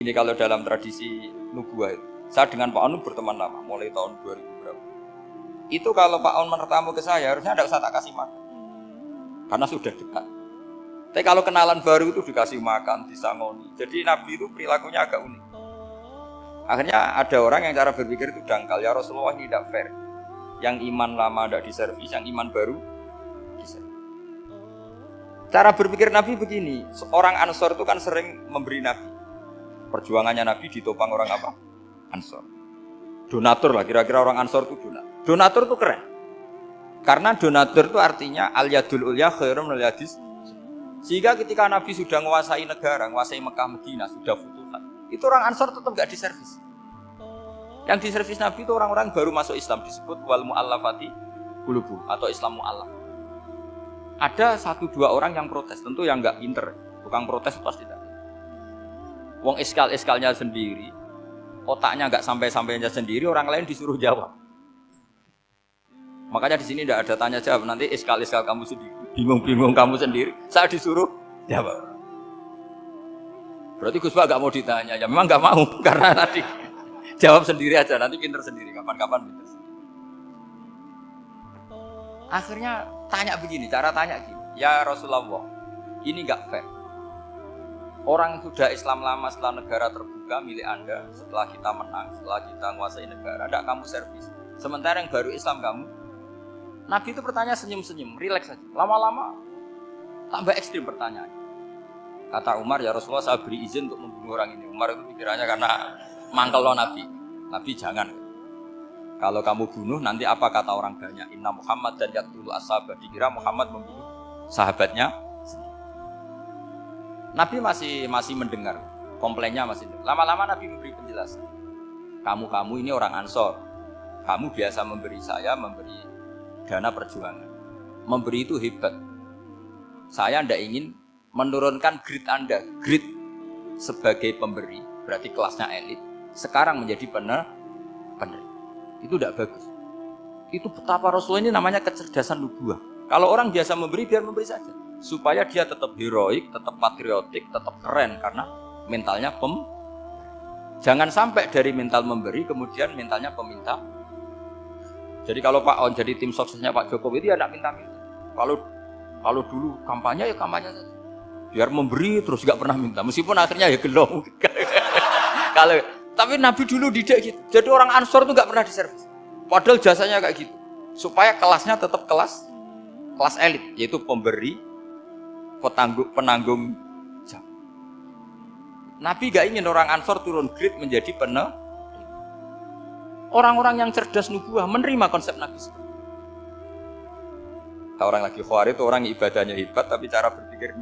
Ini kalau dalam tradisi nubuah itu, saya dengan Pak Onu berteman lama, mulai tahun 2000 berapa. Itu kalau Pak On bertamu ke saya, harusnya tidak usah tak kasih makan, karena sudah dekat. Tapi kalau kenalan baru itu dikasih makan, disangoni. Jadi Nabi itu perilakunya agak unik. Akhirnya ada orang yang cara berpikir itu dangkal, ya Rasulullah ini tidak fair. Yang iman lama tidak diservis, yang iman baru diservis. Cara berpikir Nabi begini, orang Ansor itu kan sering memberi Nabi. Perjuangannya Nabi ditopang orang apa? Ansor. Donatur lah, kira-kira orang Ansor itu donatur. Donatur itu keren. Karena donatur itu artinya al-yadul ulya khairum minal yadis. Sehingga ketika Nabi sudah menguasai negara, menguasai Mekah Madinah, sudah futuhat, itu orang Ansor tetap gak diservis. Yang diservis Nabi itu orang-orang baru masuk Islam, disebut wal mu'allafati qulubuhum atau Islam mu'allaf. Ada 1-2 orang yang protes, tentu yang gak pinter. Tukang protes pasti tidak. Wong iskal-iskalnya sendiri, otaknya nggak sampai-sampainya sendiri, orang lain disuruh jawab. Makanya di sini tidak ada tanya jawab, nanti iskal-iskal kamu sendiri, bingung-bingung kamu sendiri, saya disuruh jawab. Berarti Gus Pak nggak mau ditanya, ya memang nggak mau, karena tadi jawab sendiri aja, nanti pinter sendiri, kapan-kapan pinter sendiri. Akhirnya tanya begini, cara tanya gini, ya Rasulullah, ini nggak fair. Orang sudah Islam lama setelah negara terbuka milik Anda, setelah kita menang, setelah kita menguasai negara, tidak kamu servis. Sementara yang baru Islam kamu, Nabi itu bertanya senyum-senyum, rileks saja. Lama-lama tambah ekstrim pertanyaan. Kata Umar, ya Rasulullah saya beri izin untuk membunuh orang ini. Umar itu pikirannya karena mangkel loh Nabi. Nabi jangan. Kalau kamu bunuh, nanti apa kata orang banyak? Inna Muhammad dan yaqtulu ashabah. Dikira Muhammad membunuh sahabatnya. Nabi masih mendengar, komplainnya masih dengar. Lama-lama Nabi memberi penjelasan. Kamu ini orang Ansor. Kamu biasa memberi saya, memberi dana perjuangan. Memberi itu hebat. Saya tidak ingin menurunkan grade Anda. Grade sebagai pemberi, berarti kelasnya elit. Sekarang menjadi penerima. Itu tidak bagus. Itu betapa Rasulullah ini namanya kecerdasan nubuah. Kalau orang biasa memberi, biar memberi saja. Supaya dia tetap heroik, tetap patriotik, tetap keren karena mentalnya Jangan sampai dari mental memberi kemudian mentalnya peminta. Jadi kalau Pak On jadi tim suksesnya Pak Jokowi itu ya tidak minta-minta. Kalau dulu kampanye ya kampanye saja. Biar memberi terus nggak pernah minta. Meskipun akhirnya ya gelong. Tapi Nabi dulu tidak gitu. Jadi orang Ansor itu nggak pernah diservis. Padahal jasanya kayak gitu. Supaya kelasnya tetap kelas elit, yaitu pemberi. Penanggung jawab. Nabi gak ingin orang Ansor turun grade menjadi penerima. Orang-orang yang cerdas nubuah menerima konsep Nabi. Orang lagi khawarij itu orang ibadahnya hebat tapi cara berpikir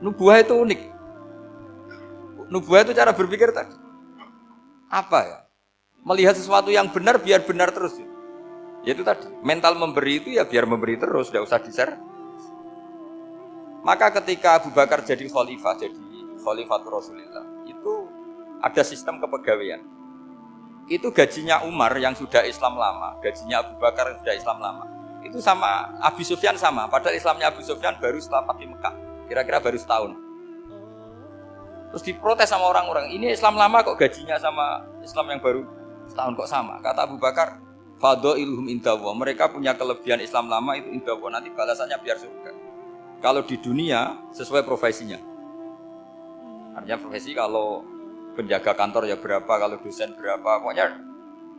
nubuah itu unik. Nubuah itu cara berpikir tadi. Apa ya? Melihat sesuatu yang benar biar benar terus. Yaitu tadi, mental memberi itu ya biar memberi terus, tidak usah di-share. Maka ketika Abu Bakar jadi Khalifatul Rasulullah, itu ada sistem kepegawaian. Itu gajinya Umar yang sudah Islam lama, gajinya Abu Bakar yang sudah Islam lama. Itu sama Abu Sufyan sama, padahal Islamnya Abu Sufyan baru setelah Fatih Mekah, kira-kira baru setahun. Terus diprotes sama orang-orang, ini Islam lama kok gajinya sama Islam yang baru setahun kok sama. Kata Abu Bakar, fadailuhum indallah, mereka punya kelebihan Islam lama itu indallah, nanti balasannya biar surga. Kalau di dunia sesuai profesinya. Artinya profesi kalau penjaga kantor ya berapa, kalau dosen berapa, pokoknya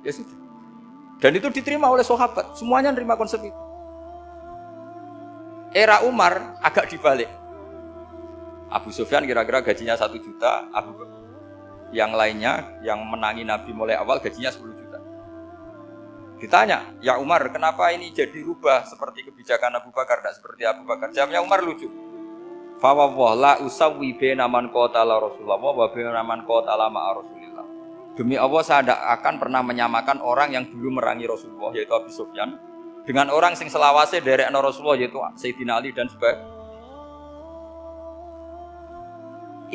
ya sudah. Dan itu diterima oleh sahabat, semuanya menerima konsep itu. Era Umar agak dibalik. Abu Sufyan kira-kira gajinya 1 juta, yang lainnya yang menangi Nabi mulai awal gajinya 10 juta. Ditanya, ya Umar, kenapa ini jadi rubah seperti kebijakan Abu Bakar, tidak seperti Abu Bakar? Jawabnya Umar lucu. Fa wallah la usawwi baina man qatala Rasulullah wa baina man qatala ma'a Rasulillah. Demi Allah saya tidak akan pernah menyamakan orang yang dulu merangi Rasulullah yaitu Abu Sufyan dengan orang sing selawase derekno Rasulullah yaitu Sayyidina Ali dan sebagainya.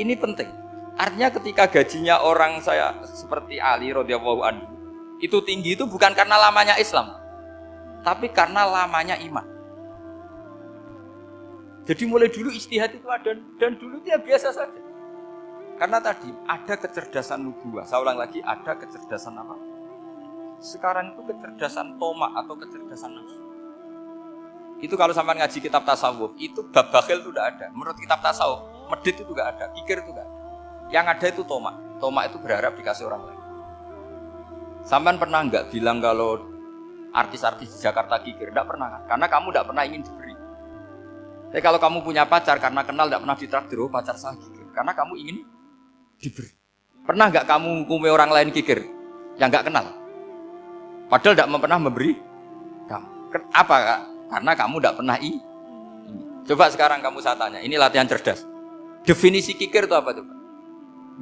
Ini penting. Artinya ketika gajinya orang saya seperti Ali radhiyallahu anhu itu tinggi itu bukan karena lamanya Islam, tapi karena lamanya iman. Jadi mulai dulu ijtihad itu ada dan dulu dia biasa saja. Karena tadi ada kecerdasan nubuwah. Saya ulang lagi, ada kecerdasan apa? Sekarang itu kecerdasan tomak atau kecerdasan nafsu. Itu kalau sampai ngaji kitab tasawuf, itu bab bakhil itu tidak ada. Menurut kitab tasawuf, medit itu tidak ada, kikir itu tidak ada. Yang ada itu tomak. Tomak itu berharap dikasih orang lain. Sampai pernah nggak bilang kalau artis-artis di Jakarta kikir? Tidak pernah kan? Karena kamu tidak pernah ingin diberi. Tapi kalau kamu punya pacar karena kenal tidak pernah ditraktir, oh pacar saya kikir. Karena kamu ingin diberi. Pernah nggak kamu hukumi orang lain kikir yang nggak kenal? Padahal tidak pernah memberi kamu. Apa kak? Karena kamu tidak pernah ini. Coba sekarang kamu saya tanya, ini latihan cerdas. Definisi kikir itu apa tuh?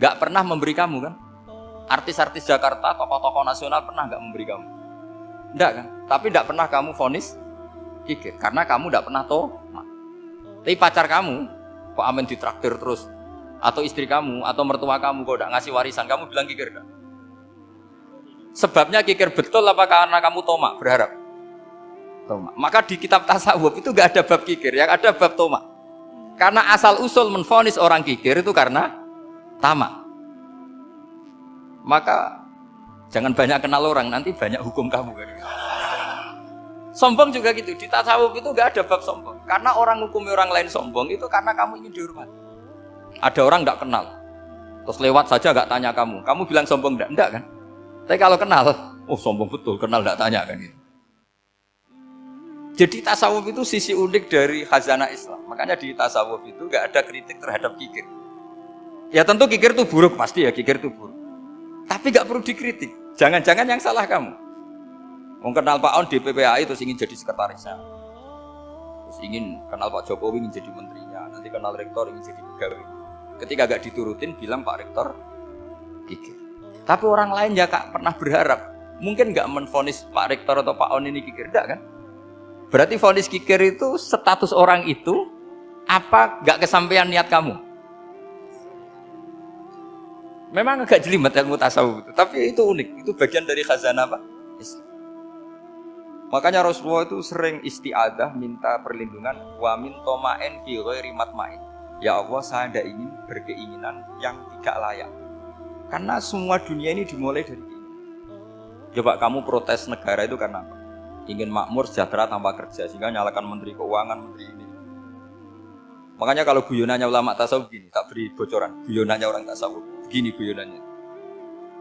Nggak pernah memberi kamu kan? Artis-artis Jakarta, tokoh-tokoh nasional pernah nggak memberi kamu? Enggak kan? Tapi tidak pernah kamu vonis kikir karena kamu tidak pernah tomak. Tapi pacar kamu kok amin ditraktir terus, atau istri kamu atau mertua kamu kok tidak ngasih warisan, kamu bilang kikir kan? Sebabnya kikir betul apa karena kamu tomak berharap? Tomak. Maka di kitab tasawuf itu nggak ada bab kikir, yang ada bab tomak. Karena asal usul menvonis orang kikir itu karena tamak. Maka jangan banyak kenal orang, nanti banyak hukum kamu. Sombong juga gitu, di tasawuf itu gak ada bab sombong. Karena orang hukumi orang lain sombong itu karena kamu ingin dihormati. Ada orang gak kenal, terus lewat saja gak tanya kamu bilang sombong enggak kan? Tapi kalau kenal, oh sombong betul, kenal gak tanya kan gitu. Jadi tasawuf itu sisi unik dari khazanah Islam. Makanya di tasawuf itu gak ada kritik terhadap kikir. Ya tentu kikir itu buruk, pasti ya kikir itu buruk. Tapi gak perlu dikritik. Jangan-jangan yang salah kamu. Mau kenal Pak On di PPAI terus ingin jadi sekretarisnya. Terus ingin kenal Pak Jokowi ingin jadi menterinya. Nanti kenal rektor ingin jadi pegawai. Ketika gak diturutin bilang Pak Rektor kikir. Tapi orang lain ya kak pernah berharap. Mungkin gak menvonis Pak Rektor atau Pak On ini kikir. Enggak kan? Berarti vonis kikir itu status orang itu apa gak kesampaian niat kamu? Memang agak jelimet ilmu tasawuf itu, tapi itu unik. Itu bagian dari khazanah apa? Islam. Makanya Rasulullah itu sering isti'adah, minta perlindungan. Wa min toma'en fi ghairi matma'in. Ya Allah, saya tidak ingin berkeinginan yang tidak layak. Karena semua dunia ini dimulai dari keinginan. Coba kamu protes negara itu karena apa? Ingin makmur, sejahtera tanpa kerja, sehingga nyalakan menteri keuangan, menteri ini. Makanya kalau guyonannya ulama tasawuf gini, tak beri bocoran. Guyonannya orang tasawuf. Gini guyonannya.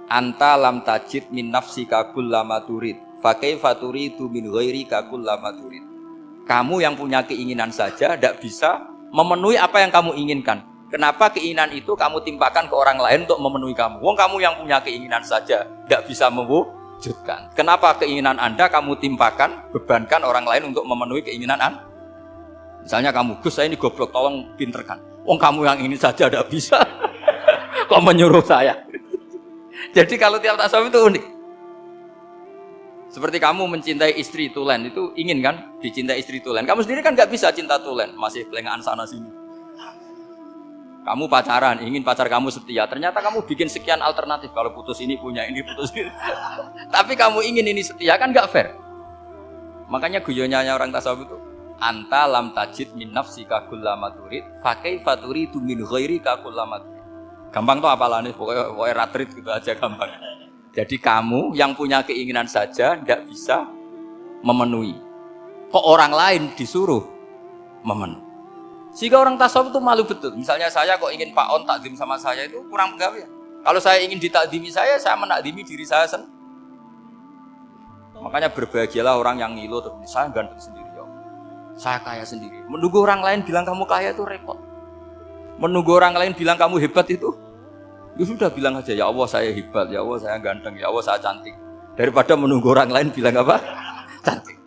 Anta lam tajid min nafsika kullama turid. Fa kaifa turidu min ghairika kullama turid. Kamu yang punya keinginan saja tidak bisa memenuhi apa yang kamu inginkan. Kenapa keinginan itu kamu timpakan ke orang lain untuk memenuhi kamu? Wong kamu yang punya keinginan saja tidak bisa mewujudkan. Kenapa keinginan Anda kamu timpakan, bebankan orang lain untuk memenuhi keinginan Anda? Misalnya kamu, Gus saya ini goblok, tolong pinterkan. Wong kamu yang ini saja tidak bisa. Kok menyuruh saya? Jadi kalau tiap tasawuf itu unik. Seperti kamu mencintai istri tulen, itu ingin kan dicintai istri tulen. Kamu sendiri kan gak bisa cinta tulen, masih pelengahan sana sini. Kamu pacaran, ingin pacar kamu setia. Ternyata kamu bikin sekian alternatif. Kalau putus ini punya ini, putus ini. Tapi kamu ingin ini setia, kan gak fair. Makanya guyonanya orang tasawuf itu, anta lam tajid min nafsika kullama turid, fa kaifa turidu min ghairika kullama turid. Gampang tuh apalane, pokoknya ratrit gitu aja gampang. Jadi kamu yang punya keinginan saja tidak bisa memenuhi. Kok orang lain disuruh memenuhi. Sehingga orang tasawuf itu malu betul. Misalnya saya kok ingin Pak On takdim sama saya itu kurang pegawai. Kalau saya ingin ditakdimi saya menakdimi diri saya sendiri. Makanya berbahagialah orang yang ngilu terus saya ganteng sendiri ya. Saya kaya sendiri. Menunggu orang lain bilang kamu kaya itu repot. Menunggu orang lain bilang kamu hebat itu, ya sudah bilang aja ya Allah saya hebat, ya Allah saya ganteng, ya Allah saya cantik. Daripada menunggu orang lain bilang apa? Cantik.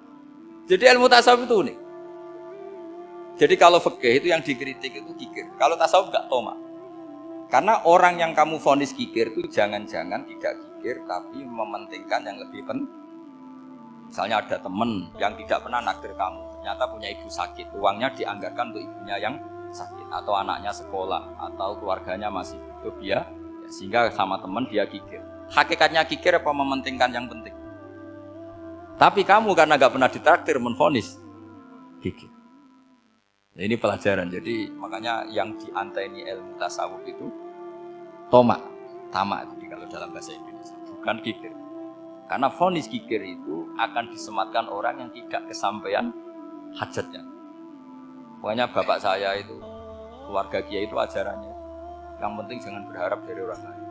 Jadi ilmu tasawuf itu unik. Jadi kalau fikih itu yang dikritik itu kikir. Kalau tasawuf enggak tomak. Karena orang yang kamu vonis kikir itu jangan-jangan tidak kikir tapi mementingkan yang lebih penting. Misalnya ada teman yang tidak pernah nakdir kamu, ternyata punya ibu sakit, uangnya dianggarkan untuk ibunya yang sakit atau anaknya sekolah atau keluarganya masih hidup ya, sehingga sama teman dia kikir. Hakikatnya kikir apa mementingkan yang penting? Tapi kamu karena gak pernah ditraktir menvonis kikir. Nah, ini pelajaran. Jadi makanya yang dianteni ilmu tasawuf itu Tomak, tamak itu kalau dalam bahasa Indonesia, bukan kikir. Karena vonis kikir itu akan disematkan orang yang tidak kesampaian hajatnya. Pokoknya bapak saya itu, keluarga kiai itu ajarannya, yang penting jangan berharap dari orang lain.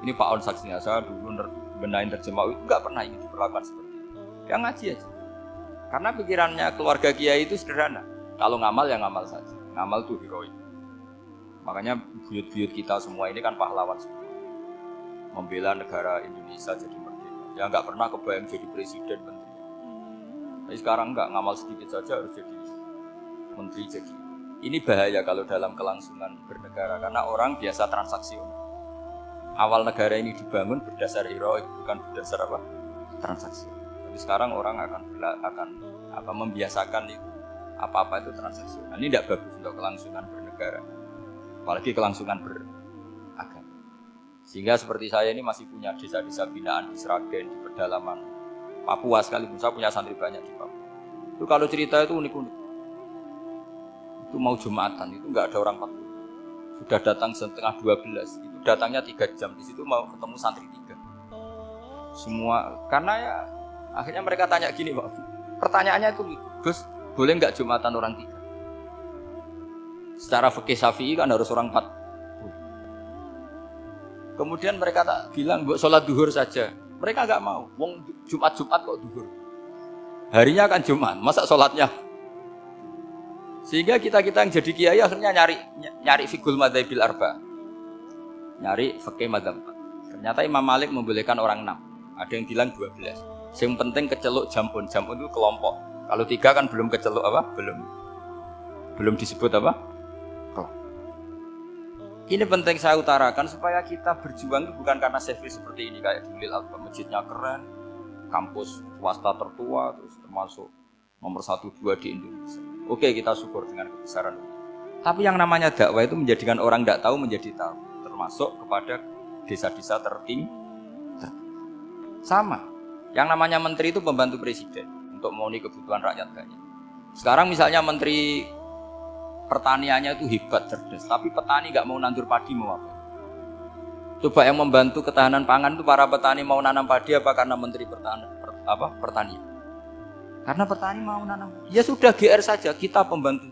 Ini Pak On saksinya, saya dulu benahin terjemah itu nggak pernah ingin diperlakukan seperti itu. Dia ngaji aja. Karena pikirannya keluarga kiai itu sederhana. Kalau ngamal ya ngamal saja. Ngamal itu heroik. Makanya buyut-buyut kita semua ini kan pahlawan semua. Membela negara Indonesia jadi merdeka. Ya nggak pernah kebayang jadi presiden, menteri. Tapi sekarang nggak, ngamal sedikit saja harus jadi menteri jadi. Ini bahaya kalau dalam kelangsungan bernegara karena orang biasa transaksional. Awal negara ini dibangun berdasar heroik, bukan berdasar apa? Transaksi. Tapi sekarang orang akan membiasakan itu apa-apa itu transaksional. Ini tidak bagus untuk kelangsungan bernegara. Apalagi kelangsungan beragama. Sehingga seperti saya ini masih punya desa-desa binaan di Sragen, di pedalaman Papua sekalipun. Saya punya santri banyak di Papua. Itu kalau cerita itu unik-unik. Itu mau Jumatan, itu nggak ada orang Papua. Sudah datang setengah 12, itu datangnya 3 jam. Di situ mau ketemu santri 3. Semua, karena ya akhirnya mereka tanya gini Pak. Pertanyaannya itu, Gus, boleh nggak Jumatan orang 3? Secara fikih Syafi'i kan harus orang 4. Kemudian mereka tak bilang, buat sholat duhur saja. Mereka nggak mau. Wong Jumat-Jumat kok duhur. Harinya kan Jumat, masa sholatnya? Sehingga kita yang jadi kiai akhirnya nyari fikul madzhabil arba. Nyari fikih madzhab 4. Ternyata Imam Malik membolehkan orang 6. Ada yang bilang 12. Yang penting keceluk jampun. Jampun itu kelompok. Kalau 3 kan belum keceluk apa? Belum disebut apa? Ini penting saya utarakan supaya kita berjuang itu bukan karena selfie seperti ini kayak di Lil Alba, masjidnya keren, kampus swasta tertua, terus termasuk nomor 1-2 di Indonesia. Oke, kita syukur dengan kebesaran itu. Tapi yang namanya dakwah itu menjadikan orang tidak tahu menjadi tahu, termasuk kepada desa-desa tertinggi. Sama, yang namanya menteri itu pembantu presiden untuk memenuhi kebutuhan rakyat banyak. Sekarang misalnya menteri pertaniannya itu hebat, cerdas, tapi petani nggak mau nandur padi, mau apa? Coba yang membantu ketahanan pangan itu para petani mau nanam padi apa karena menteri pertanian? Karena petani mau nanam. Ya sudah GR saja, kita pembantu.